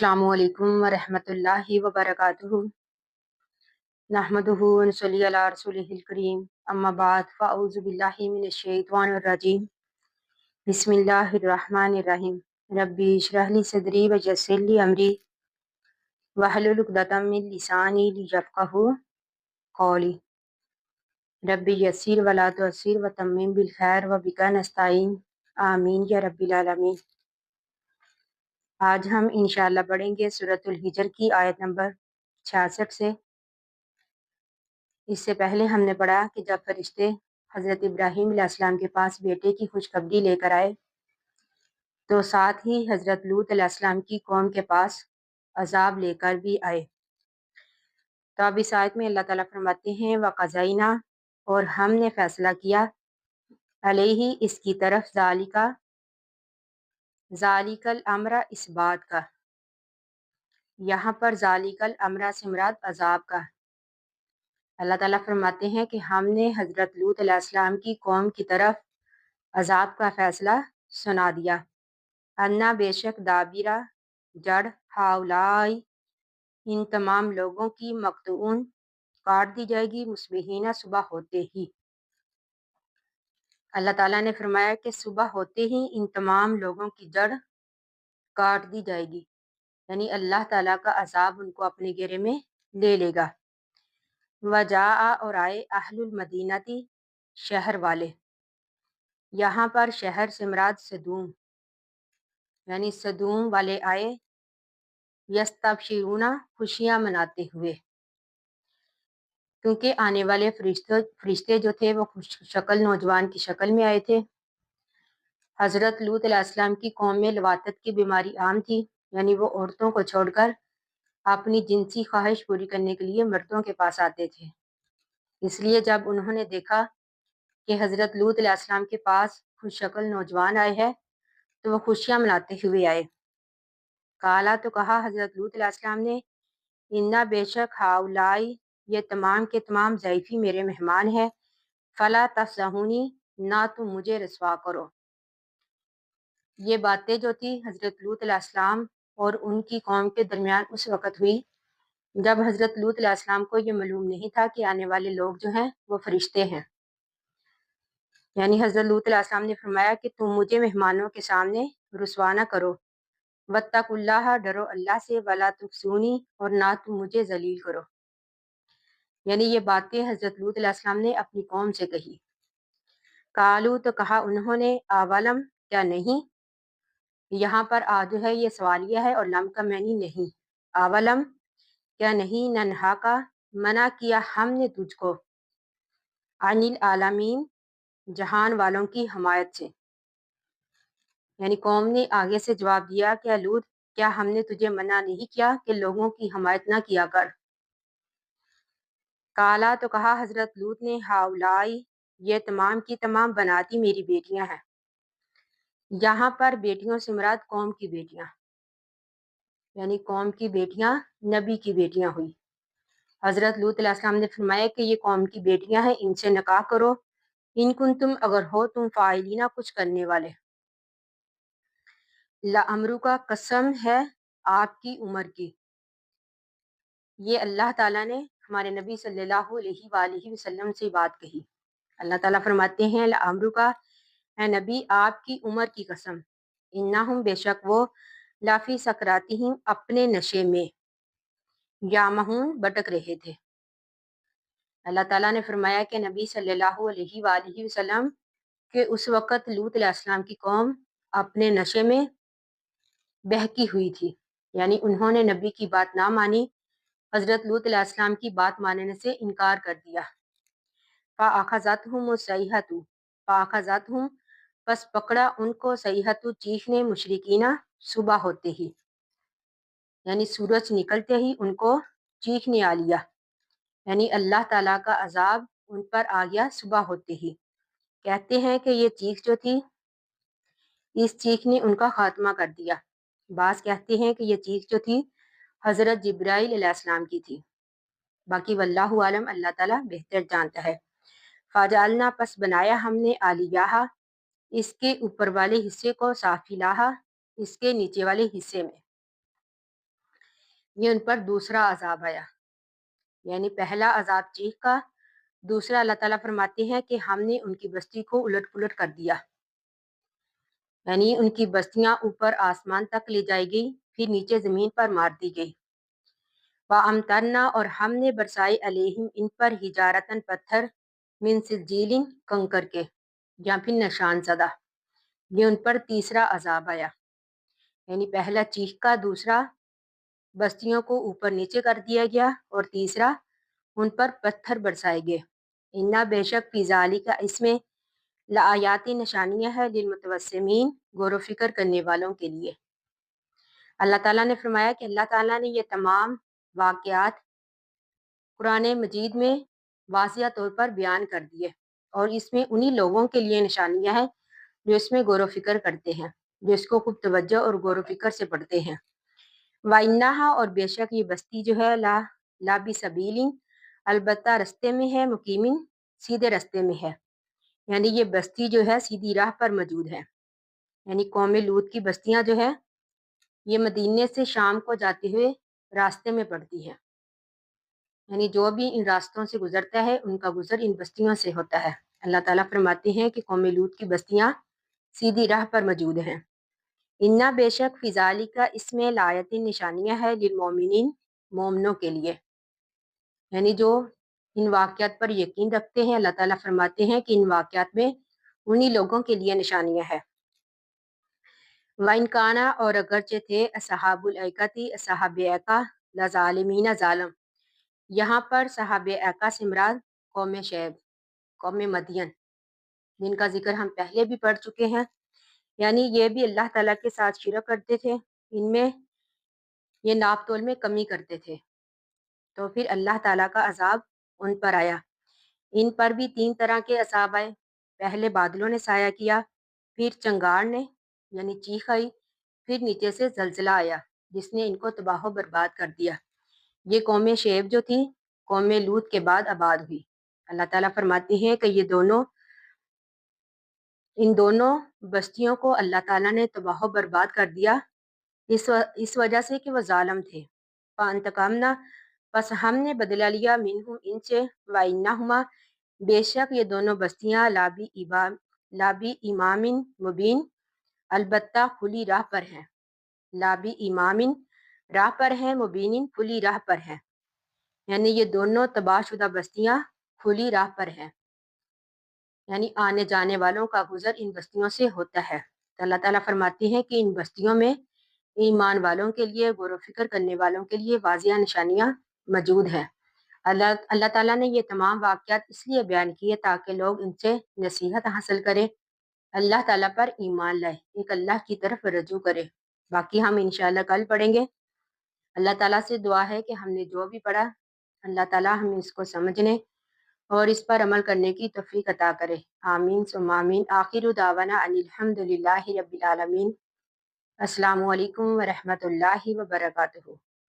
अस्सलामु अलैकुम वरहमतुल्लाहि वबरकातुहू। नहमदुहु व नसल्ली अला रसूलिहिल करीम। अम्मा बाद फ़अऊज़ु बिल्लाहि मिनश शैतानिर रजीम। बिस्मिल्लाहिर रहमानिर रहीम। रब्बी इश्रह ली सदरी व यस्सिर ली अमरी वहलुल उक़दतम मिन लिसानी लियफ़क़हू क़ौली। रब्बी यस्सिर व ला तुअस्सिर व तम्मिम बिल खैर व बिका नस्तईन। आमीन या रब्बिल आलमीन। आज हम इंशाअल्लाह पढ़ेंगे सूरतुल हिजर की आयत नंबर 66 से। इससे पहले हमने पढ़ा कि जब फरिश्ते हज़रत इब्राहीम अलैहिस्सलाम के पास बेटे की खुशखबरी लेकर आए तो साथ ही हज़रत लूत अलैहिस्सलाम की कौम के पास अजाब लेकर भी आए। तो अब इस आयत में अल्लाह ताला फरमाते हैं वक़ज़ैना, और हमने फैसला किया, अलैहि इसकी तरफ, ज़ालिकल अमरा इस बात का। यहाँ पर ज़ालिकल अमरा से मुराद अजाब का। अल्लाह ताला फरमाते हैं कि हमने हज़रत लूत अलैहिस्सलाम की कौम की तरफ अजाब का फैसला सुना दिया। अन्ना बेशक दाबिरा जड़ हाउलाई इन तमाम लोगों की मकतून काट दी जाएगी, मुस्बिहीना सुबह होते ही। अल्लाह ताला ने फरमाया कि सुबह होते ही इन तमाम लोगों की जड़ काट दी जाएगी, यानी अल्लाह ताला का अजाब उनको अपने घेरे में ले लेगा। वजाआ, और आए, अहलुल मदीनती शहर वाले। यहाँ पर शहर से मुराद सदूम, यानी सदूम वाले आए। यस्तबशिरूना, खुशियाँ मनाते हुए, क्योंकि आने वाले फरिश्ते जो थे वो खुश शक्ल नौजवान की शक्ल में आए थे। हज़रत लूत अलैहिस्सलाम की कौम में लवातत की बीमारी आम थी, यानी वो औरतों को छोड़कर अपनी जिनसी ख्वाहिश पूरी करने के लिए मर्दों के पास आते थे। इसलिए जब उन्होंने देखा कि हज़रत लूत अलैहिस्सलाम के पास खुश शक्ल नौजवान आए हैं तो वो खुशियाँ मनाते हुए आए। काला, तो कहा हज़रत लूत अलैहिस्सलाम ने, इन्ना बेशक हाउलाई ये तमाम के तमाम ज़ैफ़ी मेरे मेहमान हैं, फ़ला तफ़ज़हूनी ना तुम मुझे रसवा करो। ये बातें जो थी हज़रत लूत अलैहिस्सलाम और उनकी कौम के दरमियान उस वक़्त हुई जब हज़रत लूत अलैहिस्सलाम को ये मालूम नहीं था कि आने वाले लोग जो हैं वो फरिश्ते हैं। यानी हज़रत लूत अलैहिस्सलाम ने फरमाया कि तुम मुझे मेहमानों के सामने रुसवा ना करो। वत्तकुल्लाह, डरो अल्लाह से, वला तुखज़ूनी, और ना तुम मुझे जलील करो। यानी ये बातें हज़रत लूत अलैहिस्सलाम ने अपनी कौम से कही। कालू, तो कहा उन्होंने, अवलम, क्या नहीं। यहाँ पर आ जो है ये सवालिया है और लम का मैनी नहीं। अवलम, क्या नहीं, नन्हा का, मना किया हमने तुझको, अनिल आलमीन, जहान वालों की हमायत से। यानी कौम ने आगे से जवाब दिया, क्या लूत, क्या हमने तुझे मना नहीं किया कि लोगों की हमायत ना किया कर। काला, तो कहा हज़रत लूत ने, हाउलाई ये तमाम की तमाम बनाती मेरी बेटियां हैं। यहाँ पर बेटियों से मुराद कौम की बेटियां, यानी कौम की बेटियां नबी की बेटियां हुई। हज़रत लूत अलैहिस्सलाम ने फरमाया कि ये कौम की बेटियां हैं, इनसे निकाह करो, इन कुन तुम, अगर हो तुम, फाइलीना, कुछ करने वाले। ला अमरू का, कसम है आपकी उम्र की। ये अल्लाह ताला ने हमारे नबी सल्लल्लाहु अलैहि वसल्लम से बात कही। अल्लाह ताला फरमाते हैं, ला अमरू का, है नबी आपकी उम्र की कसम, इन्नहुम, बेशक वो, लाफी सकरातिहिम, अपने नशे में, यामहून, भटक रहे थे। अल्लाह ताला ने फरमाया कि नबी सल्लल्लाहु अलैहि वसल्लम के उस वक़्त लूत अलैहिस्सलाम की कौम अपने नशे में बहकी हुई थी, यानी उन्होंने नबी की बात ना मानी, हज़रत लूत अलैहिस्सलाम की बात मानने से इनकार कर दिया। फ़अख़ज़तहुम सईहतु, फ़अख़ज़तहुम, बस पकड़ा उनको, सईहतु, चीखने, मुशरिकीना, सुबह होते ही, यानी सूरज निकलते ही उनको चीखने आ लिया। यानी अल्लाह ताला का अजाब उन पर आ गया सुबह होते ही। कहते हैं कि ये चीख जो थी, इस चीख ने उनका खात्मा कर दिया। बास कहते हैं कि ये चीख जो थी हज़रत जिब्राइल अलैहिस्सलाम की थी। बाकी वल्लाहु आलम, अल्लाह ताला बेहतर जानता है। फ़ाजअलना, पस बनाया हमने, आलियाहा, इसके ऊपर वाले हिस्से को, साफिलाहा, इसके नीचे वाले हिस्से में। یہ ان پر دوسرا عذاب آیا، یعنی پہلا عذاب چیخ کا، دوسرا اللہ تعالیٰ فرماتے ہیں کہ ہم نے ان کی بستی کو الٹ پلٹ کر دیا، یعنی ان کی بستیاں اوپر آسمان تک لے جائی گئی، پھر نیچے زمین پر مار دی گئی۔ وَأَمْطَرْنَا، اور ہم نے برسائی علیہم ان پر حجارتاً پتھر، من سجیل کنکر کے، یا پھر نشان زدہ۔ یہ ان پر تیسرا عذاب آیا، یعنی پہلا چیخ کا، دوسرا بستیوں کو اوپر نیچے کر دیا گیا، اور تیسرا ان پر پتھر برسائے گئے۔ انا بے شک فی ذالک، اس میں لآیاتی نشانیاں ہے، للمتوسمین، غور و فکر کرنے والوں کے لیے۔ اللہ تعالیٰ نے فرمایا کہ اللہ تعالیٰ نے یہ تمام واقعات قرآن مجید میں واضح طور پر بیان کر دیے، اور اس میں انہی لوگوں کے لیے نشانیاں ہیں جو اس میں غور و فکر کرتے ہیں، جو اس کو خوب توجہ اور غور و فکر سے پڑھتے ہیں۔ وَإِنَّهَا، اور بے شک یہ بستی جو ہے، لا بِسَبِیلٍ، البتہ رستے میں ہے، مقیمن، سیدھے رستے میں ہے، یعنی یہ بستی جو ہے سیدھی راہ پر موجود ہے۔ یعنی قوم لوط کی بستیاں جو ہے یہ مدینے سے شام کو جاتے ہوئے راستے میں پڑتی ہیں، یعنی جو بھی ان راستوں سے گزرتا ہے ان کا گزر ان بستیوں سے ہوتا ہے۔ اللہ تعالیٰ فرماتے ہیں کہ قوم لوط کی بستیاں سیدھی راہ پر موجود ہیں۔ انا بے شک فی ذالک، اس میں لآیت نشانیاں ہے، للمؤمنین، مومنوں کے لیے، یعنی جو ان واقعات پر یقین رکھتے ہیں۔ اللہ تعالیٰ فرماتے ہیں کہ ان واقعات میں انہی لوگوں کے لیے نشانیاں ہیں۔ وَإِنْ كَانَ، اور اگرچہ تھے، اصحاب الایکۃ، اصحاب ایکہ، لظالمین، ظالم۔ یہاں پر صحاب ایکہ سے مراد قوم شعیب، قوم مدین، جن کا ذکر ہم پہلے بھی پڑھ چکے ہیں، یعنی یہ بھی اللہ تعالیٰ کے ساتھ شرک کرتے تھے، ان میں یہ ناپ تول میں کمی کرتے تھے، تو پھر اللہ تعالیٰ کا عذاب ان پر آیا۔ ان پر بھی 3 طرح کے عذاب آئے، پہلے بادلوں نے سایہ کیا، پھر چنگاڑ نے یعنی چیخ آئی، پھر نیچے سے زلزلہ آیا جس نے ان کو تباہ و برباد کر دیا۔ یہ قوم شعیب جو تھی قوم لوط کے بعد آباد ہوئی۔ اللہ تعالیٰ فرماتے ہیں کہ ان دونوں بستیوں کو اللہ تعالیٰ نے تباہ و برباد کر دیا اس وجہ سے کہ وہ ظالم تھے۔ فانتقمنا، پس ہم نے بدلہ لیا، منہم، ان سے، وَإِنَّهُمَا، بے شک یہ دونوں بستیاں، لابی امام مبین، البتہ کھلی راہ پر ہیں، لابی امامن، راہ پر ہیں، مبین، کھلی راہ پر ہیں، یعنی یہ دونوں تباہ شدہ بستیاں کھلی راہ پر ہیں، یعنی آنے جانے والوں کا گزر ان بستیوں سے ہوتا ہے۔ تو اللہ تعالیٰ فرماتے ہیں کہ ان بستیوں میں ایمان والوں کے لیے، غور و فکر کرنے والوں کے لیے واضح نشانیاں موجود ہیں۔ اللہ تعالیٰ نے یہ تمام واقعات اس لیے بیان کیے تاکہ لوگ ان سے نصیحت حاصل کریں، اللہ تعالیٰ پر ایمان لائے، ایک اللہ کی طرف رجوع کرے۔ باقی ہم انشاءاللہ کل پڑھیں گے۔ اللہ تعالیٰ سے دعا ہے کہ ہم نے جو بھی پڑھا اللہ تعالیٰ ہمیں اس کو سمجھنے اور اس پر عمل کرنے کی توفیق عطا کرے۔ آمین ثم آمین۔ آخر دعوانا ان الحمد للہ رب العالمین۔ السلام علیکم ورحمۃ اللہ وبرکاتہ۔